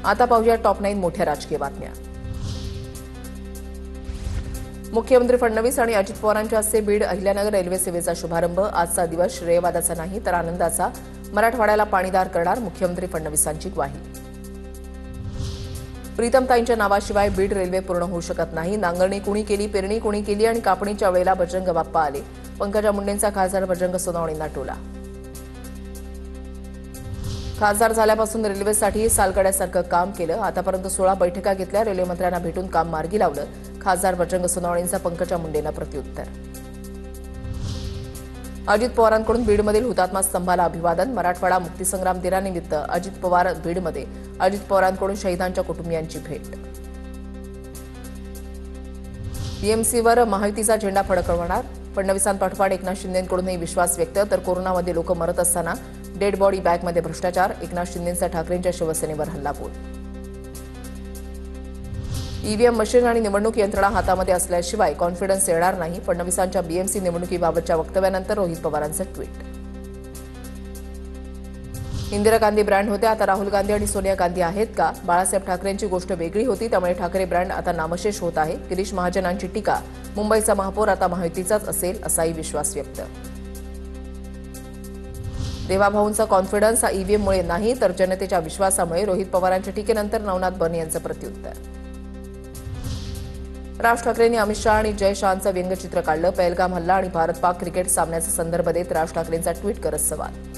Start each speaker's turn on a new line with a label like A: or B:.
A: आता पाहूया टॉप 9 मोठ्या राजकीय बातम्या। मुख्यमंत्री फडणवीस आणि अजित पवारांच्या हस्ते बीड अहिल्यानगर रेल्वे सेवेचा शुभारंभ। आजचा दिवस श्रेयवादाचा नाही तर आनंदाचा, मराठवाड्याला पाणीदार करणार मुख्यमंत्री फडणवीसांची ग्वाही। प्रीतमताईंच्या नावाशिवाय बीड रेल्वे पूर्ण होऊ शकत नाही। नांगरणी कुणी केली, पेरणी कुणी केली आणि कापणीच्या वेळेला बजरंग बाप्पा आले। पंकजा मुंडेंचा खासदार बजरंग सोनवणेंना टोला। खासदार झाल्यापासून रेल्वेसाठी सालकड्यासारखं काम केलं। आतापर्यंत 16 बैठका घेतल्या, रेल्वे मंत्र्यांना भेटून काम मार्गी लावलं। खासदार बजरंग सोनवणेंचा पंकजा मुंडेंना प्रत्युत्तर। अजित पवारांकडून बीडमधील हुतात्मा स्तंभाला अभिवादन। मराठवाडा मुक्तीसंग्राम दिनानिमित्त अजित पवार बीडमध्ये। अजित पवारांकडून शहीदांच्या कुटुंबियांची भेट। बीएमसीवर महायुतीचा झेंडा फडकवणार। फडणवीसांपाठोपाठ एकनाथ शिंदेंकडूनही विश्वास व्यक्त। तर कोरोनामध्ये लोक मरत असताना डेड बॉडी बॅगमध्ये भ्रष्टाचार। एकनाथ शिंदेंचा ठाकरेंच्या शिवसेनेवर हल्लाबोल। ईव्हीएम मशीन आणि निवडणूक यंत्रणा हातामध्ये असल्याशिवाय कॉन्फिडन्स येणार नाही। फडणवीसांच्या बीएमसी निवडणुकीबाबतच्या वक्तव्यानंतर रोहित पवारांचं ट्विट। इंदिरा गांधी ब्रँड होते, आता राहुल गांधी आणि सोनिया गांधी आहेत का? बाळासाहेब ठाकरेंची गोष्ट वेगळी होती, त्यामुळे ठाकरे ब्रँड आता नामशेष होत आहे। गिरीश महाजनांची टीका। मुंबईचा महापौर आता महायुतीचाच असेल असाही विश्वास व्यक्त। देवाभाऊंचा कॉन्फिडन्स हा ईव्हीएममुळे नाही तर जनतेच्या विश्वासामुळे। रोहित पवारांच्या टीकेनंतर नवनाथ बन यांचं प्रत्युत्तर। राज ठाकरेंनी अमित शहा आणि जय शहांचं व्यंगचित्र काढलं। पहलगाम हल्ला आणि भारत-पाक क्रिकेट सामन्याचा संदर्भ देत राज ठाकरेंचा ट्विट करत सवाल।